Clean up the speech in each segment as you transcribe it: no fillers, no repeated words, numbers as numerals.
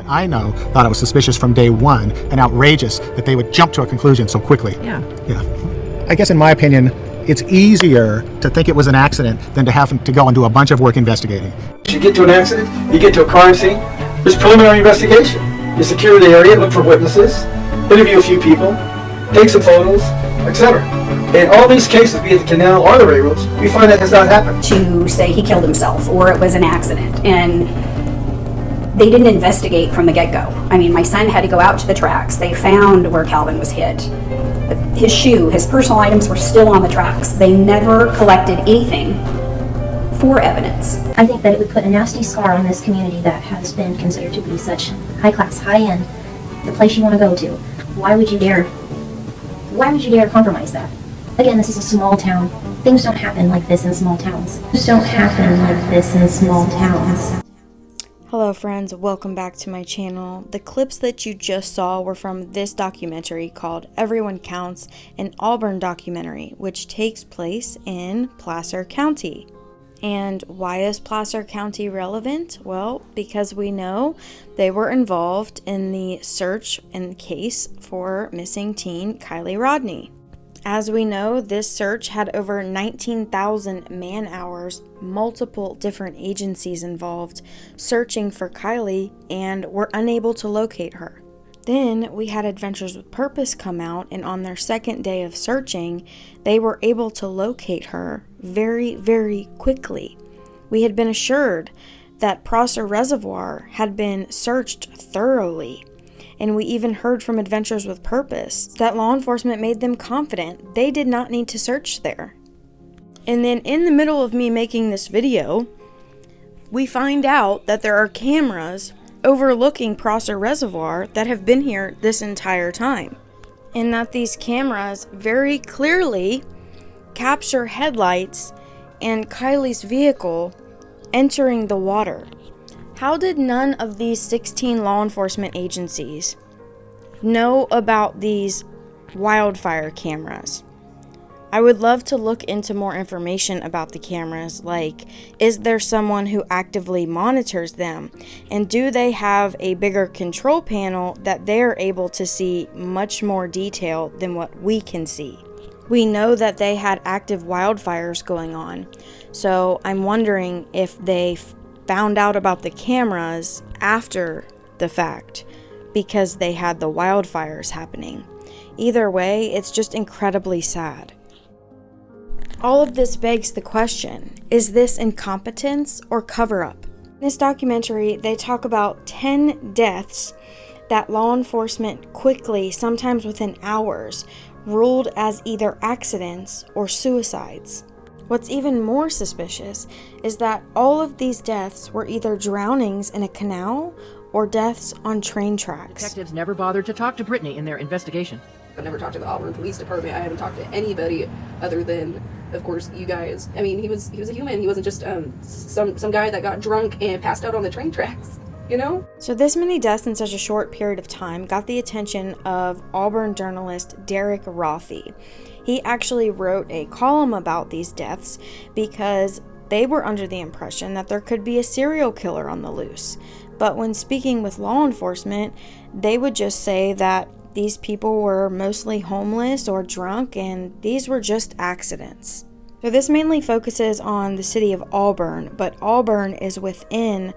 I know thought it was suspicious from day one and outrageous that they would jump to a conclusion so quickly. Yeah. I guess in my opinion, it's easier to think it was an accident than to have to go and do a bunch of work investigating. You get to an accident, you get to a crime scene, there's preliminary investigation. You secure the area, look for witnesses, interview a few people, take some photos, etc. In all these cases, be it the canal or the railroads, we find that has not happened. To say he killed himself or it was an accident, and they didn't investigate from the get-go. I mean, my son had to go out to the tracks. They found where Calvin was hit. His shoe, his personal items were still on the tracks. They never collected anything for evidence. I think that it would put a nasty scar on this community that has been considered to be such high class, high end, the place you want to go to. Why would you dare compromise that? Again, this is a small town. Things don't happen like this in small towns. Hello friends, welcome back to my channel. The clips that you just saw were from this documentary called Everyone Counts, an Auburn documentary, which takes place in Placer County. And why is Placer County relevant? Well, because we know they were involved in the search and case for missing teen Kylie Rodney. As we know, this search had over 19,000 man-hours, multiple different agencies involved, searching for Kylie, and were unable to locate her. Then we had Adventures with Purpose come out, and on their second day of searching, they were able to locate her very, very quickly. We had been assured that Prosser Reservoir had been searched thoroughly. And we even heard from Adventures with Purpose that law enforcement made them confident they did not need to search there. And then in the middle of me making this video, we find out that there are cameras overlooking Prosser Reservoir that have been here this entire time. And that these cameras very clearly capture headlights and Kylie's vehicle entering the water. How did none of these 16 law enforcement agencies know about these wildfire cameras? I would love to look into more information about the cameras, like, is there someone who actively monitors them? And do they have a bigger control panel that they're able to see much more detail than what we can see? We know that they had active wildfires going on, so I'm wondering if they found out about the cameras after the fact because they had the wildfires happening. Either way, it's just incredibly sad. All of this begs the question, is this incompetence or cover-up? In this documentary, they talk about 10 deaths that law enforcement quickly, sometimes within hours, ruled as either accidents or suicides. What's even more suspicious is that all of these deaths were either drownings in a canal or deaths on train tracks. Detectives never bothered to talk to Brittany in their investigation. I've never talked to the Auburn Police Department. I haven't talked to anybody other than, of course, you guys. I mean, he was a human. He wasn't just some guy that got drunk and passed out on the train tracks, you know? So this many deaths in such a short period of time got the attention of Auburn journalist Derek Rothy. He actually wrote a column about these deaths because they were under the impression that there could be a serial killer on the loose. But when speaking with law enforcement, they would just say that these people were mostly homeless or drunk and these were just accidents. So this mainly focuses on the city of Auburn, but Auburn is within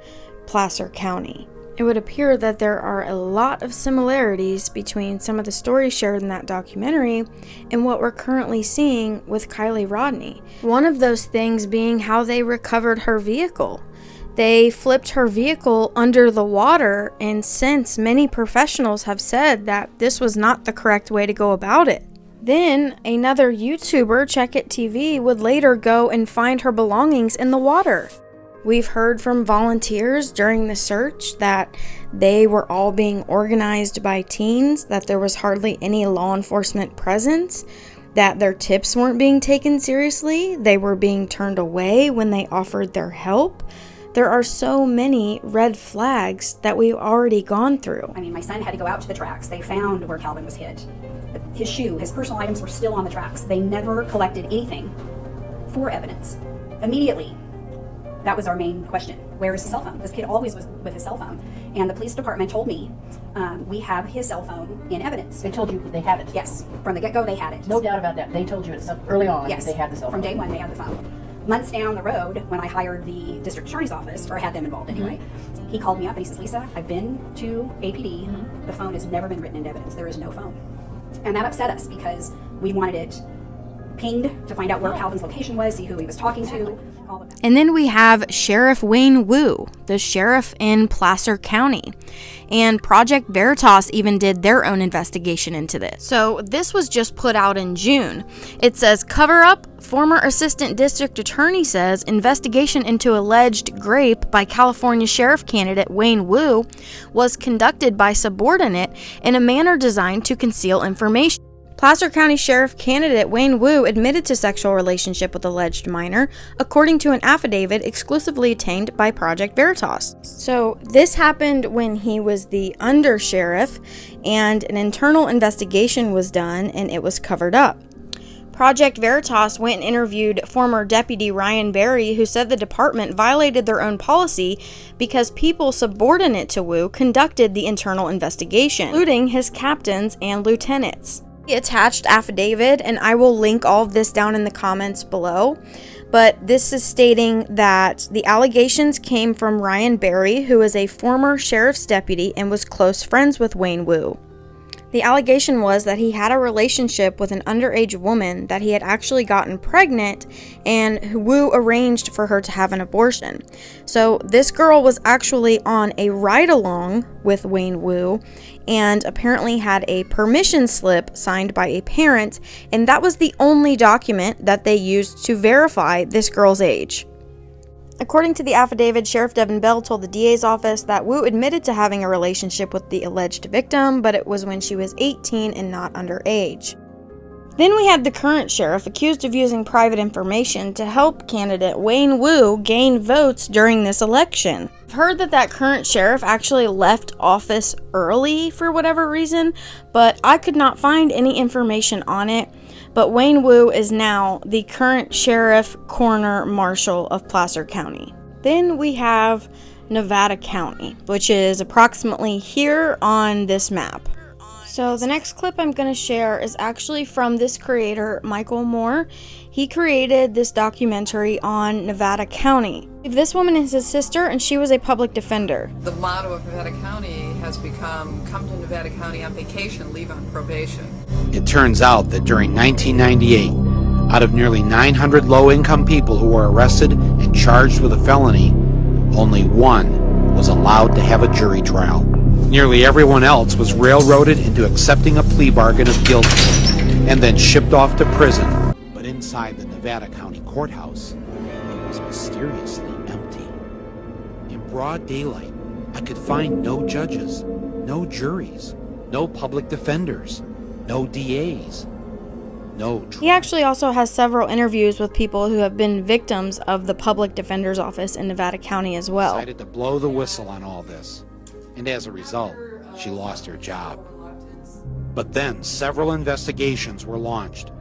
Placer County. It would appear that there are a lot of similarities between some of the stories shared in that documentary and what we're currently seeing with Kylie Rodney. One of those things being how they recovered her vehicle. They flipped her vehicle under the water, and since many professionals have said that this was not the correct way to go about it. Then another YouTuber, Checkit TV, would later go and find her belongings in the water. We've heard from volunteers during the search that they were all being organized by teens, that there was hardly any law enforcement presence, that their tips weren't being taken seriously, they were being turned away when they offered their help. There are so many red flags that we've already gone through. I mean, my son had to go out to the tracks. They found where Calvin was hit. His shoe, his personal items were still on the tracks. They never collected anything for evidence. Immediately, that was our main question. Where is his cell phone? This kid always was with his cell phone. And the police department told me, we have his cell phone in evidence. They told you they had it. Yes, from the get-go they had it. No doubt about that. They told you it early on. Yes, They had the cell phone. from day one they had the phone. Months down the road, when I hired the district attorney's office, or had them involved anyway, he called me up and he says, Lisa, I've been to APD. The phone has never been written into evidence. There is no phone. And that upset us because we wanted it pinged to find out where Calvin's location was, see who he was talking to, all of that. And then we have Sheriff Wayne Wu, the sheriff in Placer County. And Project Veritas even did their own investigation into this. So this was just put out in June. It says, cover up, former assistant district attorney says investigation into alleged grape by California sheriff candidate Wayne Wu was conducted by subordinate in a manner designed to conceal information. Placer County Sheriff candidate Wayne Wu admitted to sexual relationship with alleged minor, according to an affidavit exclusively obtained by Project Veritas. So this happened when he was the undersheriff, and an internal investigation was done and it was covered up. Project Veritas went and interviewed former Deputy Ryan Berry, who said the department violated their own policy because people subordinate to Wu conducted the internal investigation, including his captains and lieutenants. The attached affidavit, and I will link all of this down in the comments below, but this is stating that the allegations came from Ryan Berry, who is a former sheriff's deputy and was close friends with Wayne Wu. The allegation was that he had a relationship with an underage woman, that he had actually gotten pregnant, and Wu arranged for her to have an abortion. So this girl was actually on a ride-along with Wayne Wu, and apparently had a permission slip signed by a parent, and that was the only document that they used to verify this girl's age. According to the affidavit, Sheriff Devin Bell told the DA's office that Wu admitted to having a relationship with the alleged victim, but it was when she was 18 and not underage. Then we had the current sheriff accused of using private information to help candidate Wayne Wu gain votes during this election. I've heard that current sheriff actually left office early for whatever reason, but I could not find any information on it. But Wayne Wu is now the current sheriff coroner marshal of Placer County. Then we have Nevada County, which is approximately here on this map. So the next clip I'm going to share is actually from this creator, Michael Moore. He created this documentary on Nevada County. This woman is his sister, and she was a public defender. The motto of Nevada County has become, come to Nevada County on vacation, leave on probation. It turns out that during 1998, out of nearly 900 low-income people who were arrested and charged with a felony, only one was allowed to have a jury trial. Nearly everyone else was railroaded into accepting a plea bargain of guilt and then shipped off to prison. But inside the Nevada County Courthouse, it was mysteriously empty. In broad daylight, I could find no judges, no juries, no public defenders, no DAs, no trial. He actually also has several interviews with people who have been victims of the public defender's office in Nevada County as well. Decided to blow the whistle on all this. And as a result, she lost her job. But then several investigations were launched,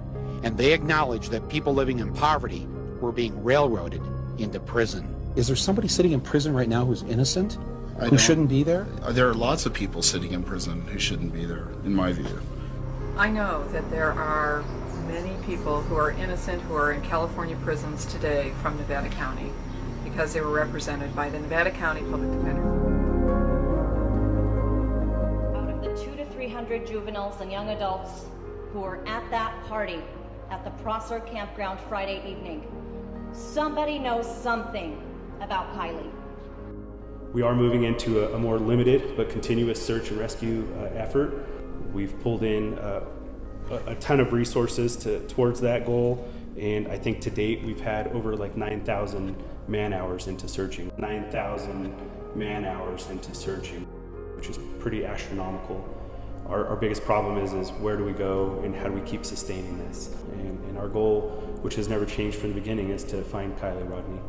and they acknowledged that people living in poverty were being railroaded into prison. Is there somebody sitting in prison right now who's innocent, who shouldn't be there? There are lots of people sitting in prison who shouldn't be there, in my view. I know that there are many people who are innocent who are in California prisons today from Nevada County because they were represented by the Nevada County Public Defender. 200 to 300 juveniles and young adults who were at that party at the Prosser campground Friday evening. Somebody knows something about Kylie. We are moving into a more limited but continuous search and rescue effort. We've pulled in a ton of resources towards that goal, and I think to date we've had over like 9,000 man-hours into searching. 9,000 man-hours into searching, which is pretty astronomical. Our biggest problem is where do we go and how do we keep sustaining this? And our goal, which has never changed from the beginning, is to find Kylie Rodney.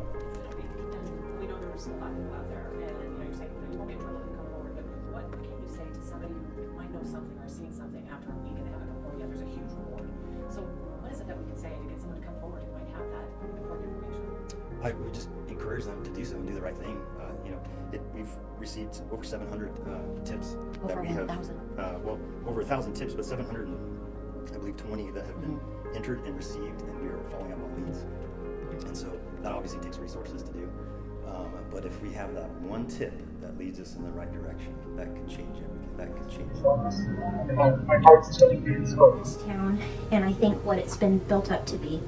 We know there's a lot of people out there, and you're saying you won't get in trouble if you come forward, but what can you say to somebody who might know something or seen something after a week and they haven't come forward yet? There's a huge reward. So what is it that we can say to get someone to come forward who might have that important information? I would just encourage them to do so and do the right thing. We've received over 700 tips. Over 1,000. Well, over 1,000 tips, but 700, I believe 20 that have been entered and received, and we are following up on leads. And so that obviously takes resources to do. But if we have that one tip that leads us in the right direction, that could change everything. That could change this town, and I think what it's been built up to be.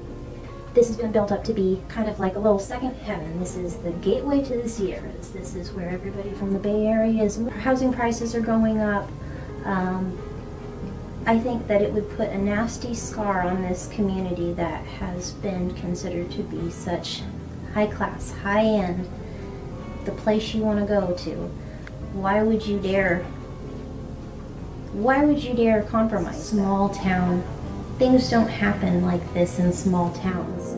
This has been built up to be kind of like a little second heaven. This is the gateway to the Sierras. This is where everybody from the Bay Area is. Housing prices are going up. I think that it would put a nasty scar on this community that has been considered to be such high class, high end, the place you want to go to. Why would you dare compromise? Small town. Things don't happen like this in small towns.